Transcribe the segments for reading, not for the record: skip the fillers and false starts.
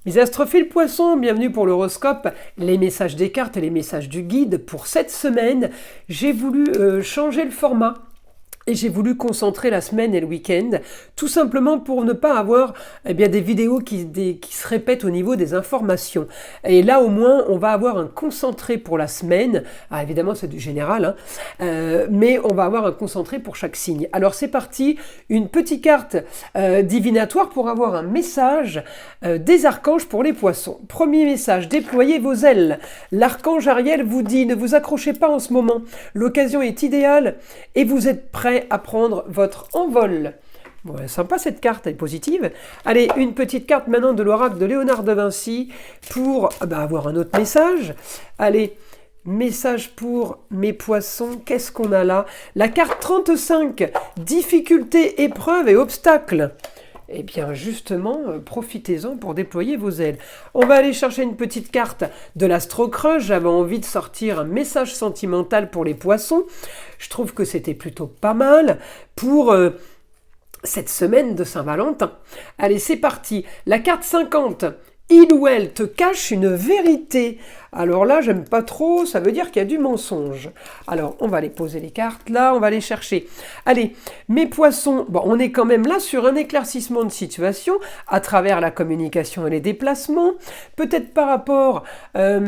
Les astrophiles poissons, bienvenue pour l'horoscope, les messages des cartes et les messages du guide. Pour cette semaine, j'ai voulu changer le format. Et j'ai voulu concentrer la semaine et le week-end, tout simplement pour ne pas avoir des vidéos qui se répètent au niveau des informations. Et là, au moins, on va avoir un concentré pour la semaine. Ah, évidemment, c'est du général, mais on va avoir un concentré pour chaque signe. Alors, c'est parti. Une petite carte divinatoire pour avoir un message des archanges pour les poissons. Premier message, déployez vos ailes. L'archange Ariel vous dit, ne vous accrochez pas en ce moment. L'occasion est idéale et vous êtes prêts à prendre votre envol. Ouais, sympa cette carte, elle est positive. Allez, une petite carte maintenant de l'oracle de Léonard de Vinci pour avoir un autre message. Allez, message pour mes poissons, qu'est-ce qu'on a là? La carte 35, difficultés, épreuves et obstacles. Eh bien justement, profitez-en pour déployer vos ailes. On va aller chercher une petite carte de l'Astro-Crush. J'avais envie de sortir un message sentimental pour les poissons. Je trouve que c'était plutôt pas mal pour cette semaine de Saint-Valentin. Allez, c'est parti. La carte 50. Il ou elle te cache une vérité. Alors là, j'aime pas trop, ça veut dire qu'il y a du mensonge. Alors, on va aller poser les cartes là, on va les chercher. Allez, mes poissons, bon, on est quand même là sur un éclaircissement de situation à travers la communication et les déplacements, peut-être par rapport à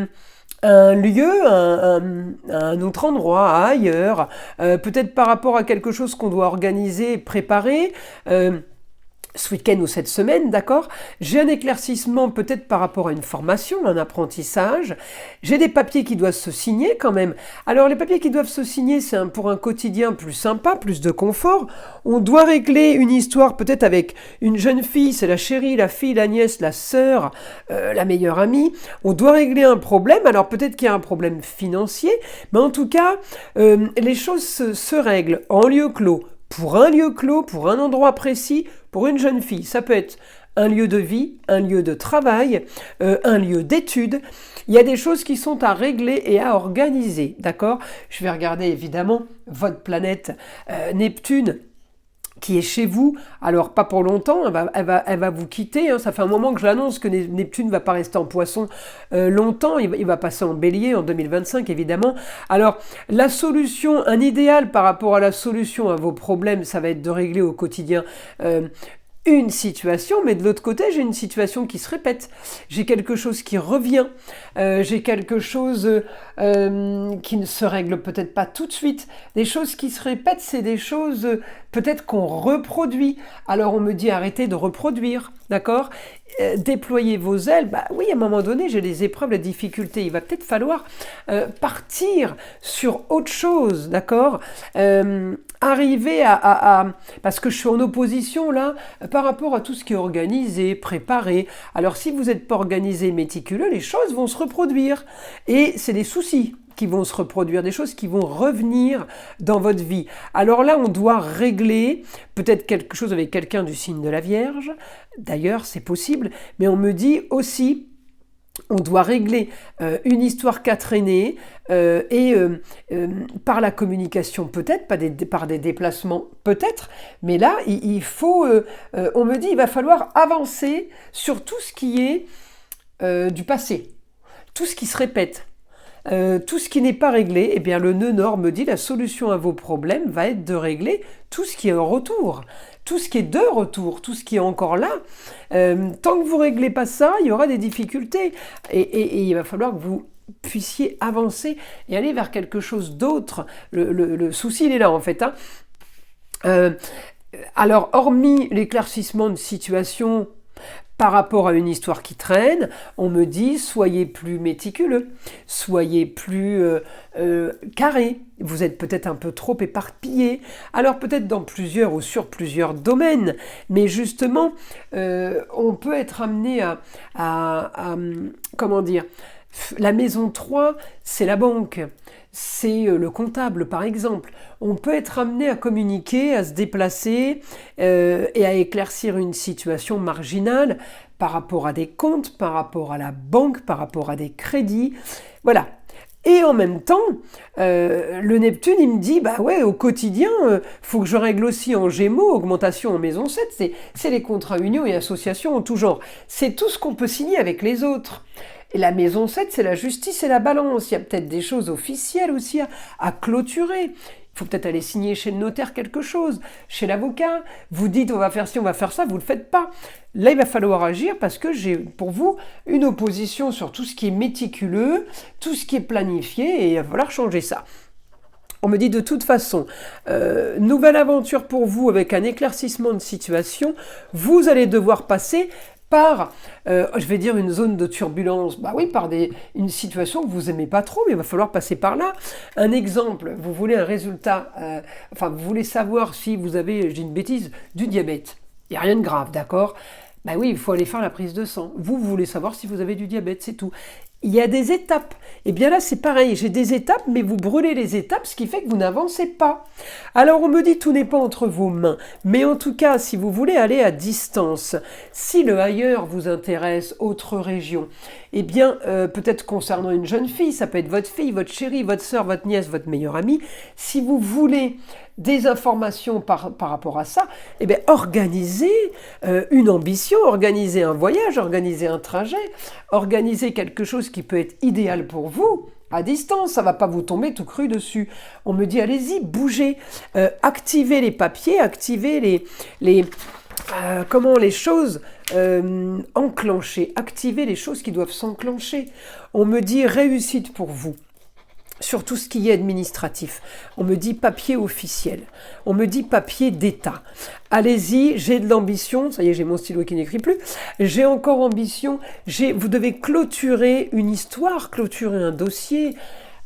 un lieu, à un autre endroit, à ailleurs, peut-être par rapport à quelque chose qu'on doit organiser, préparer, ce week-end ou cette semaine, d'accord? J'ai un éclaircissement peut-être par rapport à une formation, un apprentissage. J'ai des papiers qui doivent se signer quand même. Alors les papiers qui doivent se signer, c'est pour un quotidien plus sympa, plus de confort. On doit régler une histoire peut-être avec une jeune fille, c'est la chérie, la fille, la nièce, la sœur, la meilleure amie. On doit régler un problème. Alors peut-être qu'il y a un problème financier, mais en tout cas, les choses se règlent en lieu clos. Pour un lieu clos, pour un endroit précis, pour une jeune fille. Ça peut être un lieu de vie, un lieu de travail, un lieu d'études. Il y a des choses qui sont à régler et à organiser, d'accord? Je vais regarder évidemment votre planète Neptune qui est chez vous, alors pas pour longtemps, elle va vous quitter, ça fait un moment que je l'annonce que Neptune ne va pas rester en poisson longtemps, il va passer en bélier en 2025 évidemment. Alors la solution, un idéal par rapport à la solution à vos problèmes, ça va être de régler au quotidien une situation, mais de l'autre côté, j'ai une situation qui se répète. J'ai quelque chose qui revient. J'ai quelque chose qui ne se règle peut-être pas tout de suite. Des choses qui se répètent, c'est des choses peut-être qu'on reproduit. Alors on me dit arrêtez de reproduire, d'accord? Déployez vos ailes. Oui, à un moment donné, j'ai des épreuves, des difficultés. Il va peut-être falloir partir sur autre chose, d'accord? Arriver parce que je suis en opposition là par rapport à tout ce qui est organisé, préparé. Alors si vous n'êtes pas organisé, méticuleux, les choses vont se reproduire et c'est des soucis qui vont se reproduire, des choses qui vont revenir dans votre vie. Alors là, on doit régler peut-être quelque chose avec quelqu'un du signe de la Vierge. D'ailleurs, c'est possible, mais on me dit aussi on doit régler une histoire qui a traîné par la communication peut-être, par des déplacements peut-être, mais là il faut, on me dit il va falloir avancer sur tout ce qui est du passé, tout ce qui se répète. Tout ce qui n'est pas réglé, eh bien le nœud nord me dit la solution à vos problèmes va être de régler tout ce qui est en retour, tout ce qui est de retour, tout ce qui est encore là. Tant que vous ne réglez pas ça, il y aura des difficultés et il va falloir que vous puissiez avancer et aller vers quelque chose d'autre. Le souci, il est là en fait. Alors, hormis l'éclaircissement de situation par rapport à une histoire qui traîne, on me dit soyez plus méticuleux, soyez plus carré. Vous êtes peut-être un peu trop éparpillé, alors peut-être dans plusieurs ou sur plusieurs domaines, mais justement, on peut être amené à comment dire, la maison 3, c'est la banque, c'est le comptable par exemple. On peut être amené à communiquer, à se déplacer et à éclaircir une situation marginale par rapport à des comptes, par rapport à la banque, par rapport à des crédits. Voilà. Et en même temps, le Neptune, il me dit, bah ouais, au quotidien, faut que je règle aussi en Gémeaux, augmentation en maison 7, c'est les contrats unions et associations en tout genre. C'est tout ce qu'on peut signer avec les autres. Et la maison 7, c'est la justice et la balance. Il y a peut-être des choses officielles aussi à clôturer. Il faut peut-être aller signer chez le notaire quelque chose, chez l'avocat. Vous dites on va faire ci, on va faire ça, vous ne le faites pas. Là, il va falloir agir parce que j'ai pour vous une opposition sur tout ce qui est méticuleux, tout ce qui est planifié, et il va falloir changer ça. On me dit de toute façon, nouvelle aventure pour vous avec un éclaircissement de situation, vous allez devoir passer par, je vais dire, une zone de turbulence. Bah oui, par une situation que vous aimez pas trop, mais il va falloir passer par là. Un exemple, vous voulez un résultat, vous voulez savoir si vous avez, je dis une bêtise, du diabète. Il n'y a rien de grave, d'accord ? Bah oui, il faut aller faire la prise de sang. Vous voulez savoir si vous avez du diabète, c'est tout. Il y a des étapes. Et bien là, c'est pareil. J'ai des étapes, mais vous brûlez les étapes, ce qui fait que vous n'avancez pas. Alors, on me dit tout n'est pas entre vos mains. Mais en tout cas, si vous voulez aller à distance, si le ailleurs vous intéresse, autre région, eh bien, peut-être concernant une jeune fille, ça peut être votre fille, votre chérie, votre sœur, votre nièce, votre meilleure amie. Si vous voulez des informations par rapport à ça, eh bien, organisez une ambition, organisez un voyage, organisez un trajet, organisez quelque chose qui peut être idéal pour vous, à distance, ça ne va pas vous tomber tout cru dessus. On me dit, allez-y, bougez, activez les papiers, activez les choses enclenchées, activez les choses qui doivent s'enclencher. On me dit, réussite pour vous. Sur tout ce qui est administratif. On me dit papier officiel. On me dit papier d'État. Allez-y, j'ai de l'ambition. Ça y est, j'ai mon stylo qui n'écrit plus. J'ai encore ambition. Vous devez clôturer une histoire, clôturer un dossier.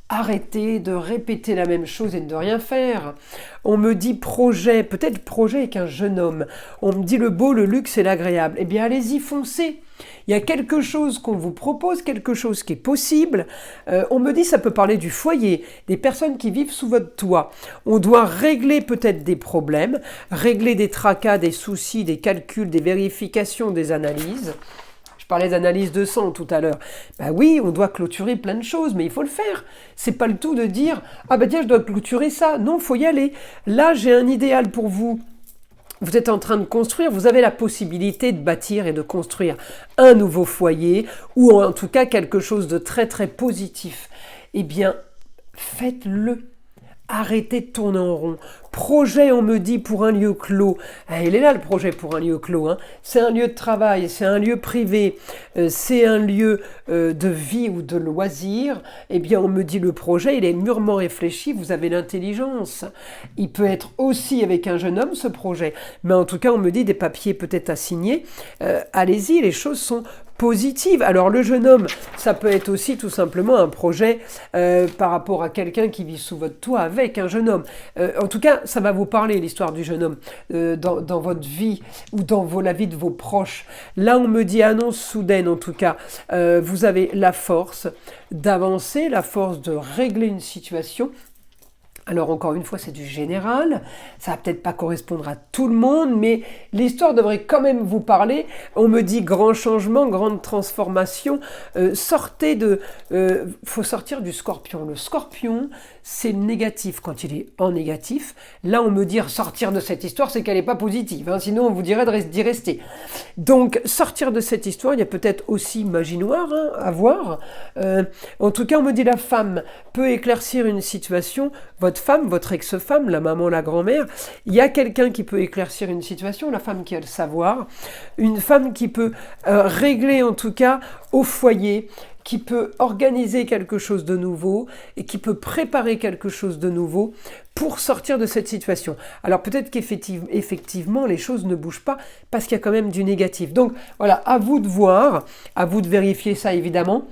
Arrêtez de répéter la même chose et de rien faire. On me dit projet, peut-être projet avec un jeune homme. On me dit le beau, le luxe et l'agréable. Eh bien, allez-y, foncez. Il y a quelque chose qu'on vous propose, quelque chose qui est possible. On me dit ça peut parler du foyer, des personnes qui vivent sous votre toit. On doit régler peut-être des problèmes, régler des tracas, des soucis, des calculs, des vérifications, des analyses. Je parlais d'analyse de sang tout à l'heure. Ben oui, on doit clôturer plein de choses, mais il faut le faire. C'est pas le tout de dire « Ah ben tiens, je dois clôturer ça ». Non, il faut y aller. Là, j'ai un idéal pour vous. Vous êtes en train de construire, vous avez la possibilité de bâtir et de construire un nouveau foyer ou en tout cas quelque chose de très très positif. Eh bien, faites-le. Arrêtez de tourner en rond. Projet, on me dit, pour un lieu clos. Il est là le projet pour un lieu clos. C'est un lieu de travail, c'est un lieu privé, c'est un lieu de vie ou de loisir. Eh bien, on me dit le projet, il est mûrement réfléchi, vous avez l'intelligence. Il peut être aussi avec un jeune homme, ce projet. Mais en tout cas, on me dit des papiers peut-être à signer. Allez-y, les choses sont positive. Alors le jeune homme, ça peut être aussi tout simplement un projet par rapport à quelqu'un qui vit sous votre toit avec un jeune homme. En tout cas, ça va vous parler l'histoire du jeune homme dans votre vie ou dans la vie de vos proches. Là, on me dit annonce soudaine en tout cas. Vous avez la force d'avancer, la force de régler une situation. Alors encore une fois, c'est du général, ça va peut-être pas correspondre à tout le monde, mais l'histoire devrait quand même vous parler. On me dit grand changement, grande transformation, faut sortir du scorpion. Le scorpion, c'est le négatif quand il est en négatif. Là, on me dit sortir de cette histoire, c'est qu'elle n'est pas positive, sinon on vous dirait d'y rester. Donc, sortir de cette histoire, il y a peut-être aussi magie noire à voir. En tout cas, on me dit la femme peut éclaircir une situation. Votre femme, votre ex-femme, la maman, la grand-mère, il y a quelqu'un qui peut éclaircir une situation, la femme qui a le savoir, une femme qui peut régler en tout cas au foyer, qui peut organiser quelque chose de nouveau et qui peut préparer quelque chose de nouveau pour sortir de cette situation. Alors peut-être qu'effectivement les choses ne bougent pas parce qu'il y a quand même du négatif. Donc voilà, à vous de voir, à vous de vérifier ça évidemment.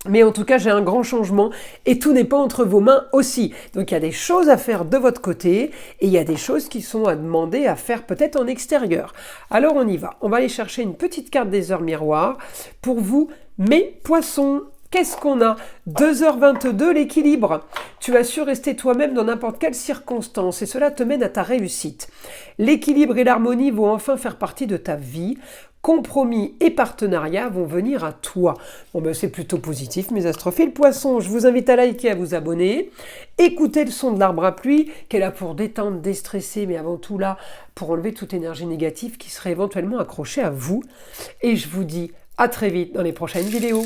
Mais en tout cas, j'ai un grand changement et tout n'est pas entre vos mains aussi. Donc il y a des choses à faire de votre côté et il y a des choses qui sont à demander à faire peut-être en extérieur. Alors on y va. On va aller chercher une petite carte des heures miroirs pour vous, mes poissons. Qu'est-ce qu'on a ? 2h22, l'équilibre. Tu as su rester toi-même dans n'importe quelle circonstance et cela te mène à ta réussite. L'équilibre et l'harmonie vont enfin faire partie de ta vie. compromis et partenariats vont venir à toi. Bon ben c'est plutôt positif mes astrophiles. Poissons, je vous invite à liker, à vous abonner. Écoutez le son de l'arbre à pluie, qui est là pour détendre, déstresser, mais avant tout là pour enlever toute énergie négative qui serait éventuellement accrochée à vous. Et je vous dis à très vite dans les prochaines vidéos.